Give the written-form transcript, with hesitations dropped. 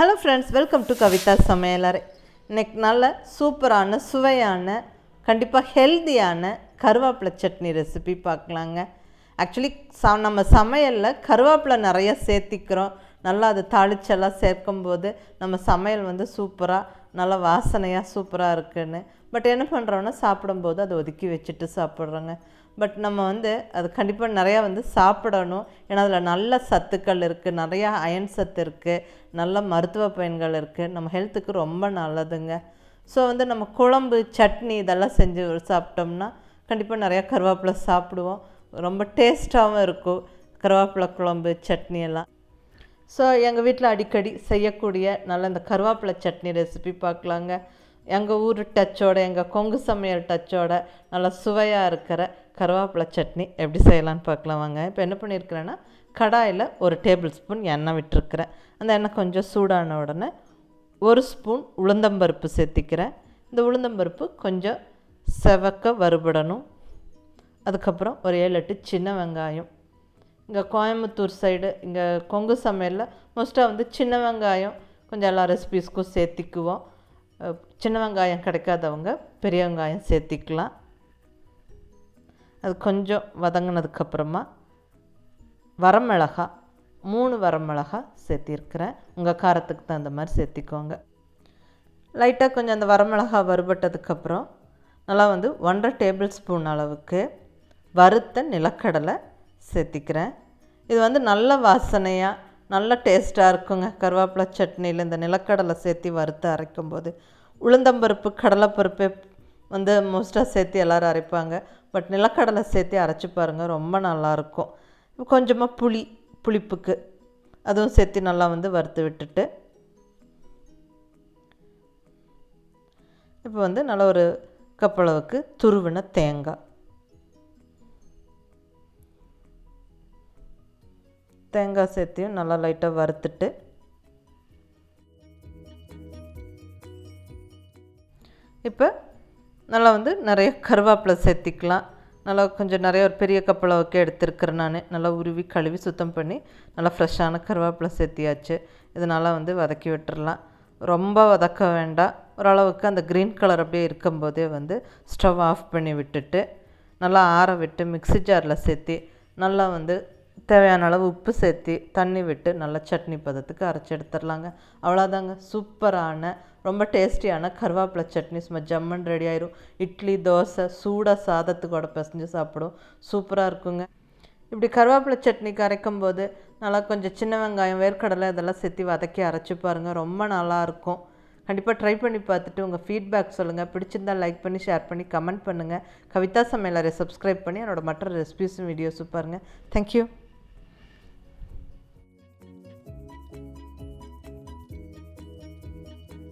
Hello friends, welcome to Kavitha சமையலறை. இன்றைக்கி நல்ல சூப்பரான சுவையான கண்டிப்பாக ஹெல்த்தியான கருவேப்பிலை சட்னி ரெசிபி பார்க்கலாங்க. ஆக்சுவலி நம்ம சமையலில் கருவேப்பிலை நிறையா சேர்த்திக்கிறோம். நல்லா அது தாளிச்செல்லாம் சேர்க்கும்போது நம்ம சமையல் சூப்பராக நல்லா வாசனையாக சூப்பராக இருக்குன்னு. பட் என்ன பண்ணுறோன்னா சாப்பிடும்போது அதை ஒதுக்கி வச்சுட்டு சாப்பிட்றோங்க. பட் நம்ம அது கண்டிப்பாக நிறையா சாப்பிடணும். ஏன்னா அதில் நல்ல சத்துக்கள் இருக்குது, நிறையா அயன் சத்து இருக்குது, நல்ல மருத்துவ பயன்கள் இருக்குது, நம்ம ஹெல்த்துக்கு ரொம்ப நல்லதுங்க. ஸோ நம்ம குழம்பு சட்னி இதெல்லாம் செஞ்சு சாப்பிட்டோம்னா கண்டிப்பாக நிறையா கருவேப்பிலை சாப்பிடுவோம். ரொம்ப டேஸ்ட்டாகவும் இருக்கும் கருவேப்பிலை குழம்பு சட்னி எல்லாம். ஸோ எங்கள் வீட்டில் அடிக்கடி செய்யக்கூடிய நல்ல இந்த கருவேப்பிலை சட்னி ரெசிபி பார்க்கலாங்க. எங்கள் ஊர் டச்சோட, எங்கள் கொங்கு சமையல் டச்சோட நல்லா சுவையாக இருக்கிற கருவேப்பிலை சட்னி எப்படி செய்யலான்னு பார்க்கலாம் வாங்க. இப்போ என்ன பண்ணியிருக்கிறேன்னா, கடாயில் ஒரு டேபிள் ஸ்பூன் எண்ணெய் விட்டுருக்கிறேன். அந்த எண்ணெய் கொஞ்சம் சூடான உடனே 1 ஸ்பூன் உளுந்தம்பருப்பு சேர்த்திக்கிறேன். இந்த உளுந்தம்பருப்பு கொஞ்சம் செவக்க வறுபடணும். அதுக்கப்புறம் ஒரு 7-8 சின்ன வெங்காயம். இங்கே கோயம்புத்தூர் சைடு, இங்கே கொங்கு சமையலில் மோஸ்ட்டாக சின்ன வெங்காயம் கொஞ்சம் எல்லா ரெசிபீஸ்க்கும் சேர்த்திக்குவோம். சின்ன வெங்காயம் கிடைக்காதவங்க பெரிய வெங்காயம் சேர்த்திக்கலாம். அது கொஞ்சம் வதங்கினதுக்கப்புறமா வரமிளகா 3 வரமிளகா சேர்த்திருக்கிறேன். உங்கள் காரத்துக்கு தகுந்த மாதிரி சேர்த்திக்கோங்க. லைட்டாக கொஞ்சம் அந்த வரமிளகா வறுபட்டதுக்கப்புறம் நல்லா 1.5 டேபிள் ஸ்பூன் அளவுக்கு வறுத்த நிலக்கடலை சேர்த்திக்கிறேன். இது நல்ல வாசனையாக நல்ல டேஸ்ட்டாக இருக்குங்க கருவேப்பிலை சட்னியில். இந்த நிலக்கடலை சேர்த்து வறுத்து அரைக்கும்போது உளுந்தம்பருப்பு கடலைப்பருப்பே மோஸ்ட்டாக சேர்த்து எல்லோரும் அரைப்பாங்க. பட் நிலக்கடலை சேர்த்து அரைச்சி பாருங்கள், ரொம்ப நல்லாயிருக்கும். இப்போ கொஞ்சமாக புளிப்புக்கு அதுவும் சேர்த்து நல்லா வறுத்து விட்டுட்டு இப்போ நல்லா ஒரு கப் அளவுக்கு துருவின தேங்காய் சேர்த்தியும் நல்லா லைட்டாக வறுத்துட்டு இப்போ நல்லா நிறைய கருவேப்பிலை சேர்த்திக்கலாம். நல்லா கொஞ்சம் நிறைய ஒரு பெரிய கப் அளவுக்கு எடுத்துருக்கிறேன் நான். நல்லா உருவி கழுவி சுத்தம் பண்ணி நல்லா ஃப்ரெஷ்ஷான கருவேப்பிலை சேர்த்தியாச்சு. இது நல்லா வதக்கி விட்டுறலாம். ரொம்ப வதக்க வேண்டாம். ஓரளவுக்கு அந்த க்ரீன் கலர் அப்படியே இருக்கும்போதே ஸ்டவ் ஆஃப் பண்ணி விட்டுட்டு நல்லா ஆற விட்டு மிக்ஸி ஜாரில் சேர்த்தி நல்லா தேவையான அளவு உப்பு சேர்த்து தண்ணி விட்டு நல்லா சட்னி பதத்துக்கு அரைச்சி எடுத்துடலாங்க. அவ்வளோதாங்க, சூப்பரான ரொம்ப டேஸ்டியான கருவேப்பிலை சட்னி சும்மா ஜம்மன் ரெடி ஆயிரும். இட்லி, தோசை, சூடாக சாதத்துக்கூட பிசைஞ்சு சாப்பிடும், சூப்பராக இருக்குங்க. இப்படி கருவேப்பிலை சட்னிக்கு அரைக்கும் போது நல்லா கொஞ்சம் சின்ன வெங்காயம், வேர்க்கடலை இதெல்லாம் சேர்த்து வதக்கி அரைச்சி பாருங்கள், ரொம்ப நல்லாயிருக்கும். கண்டிப்பாக ட்ரை பண்ணி பார்த்துட்டு உங்கள் ஃபீட்பேக் சொல்லுங்கள். பிடிச்சிருந்தால் லைக் பண்ணி, ஷேர் பண்ணி, கமெண்ட் பண்ணுங்கள். கவிதா சமையலறை சப்ஸ்கிரைப் பண்ணி என்னோடய மற்ற ரெசிபீஸும் வீடியோஸும் பாருங்கள். தேங்க்யூ.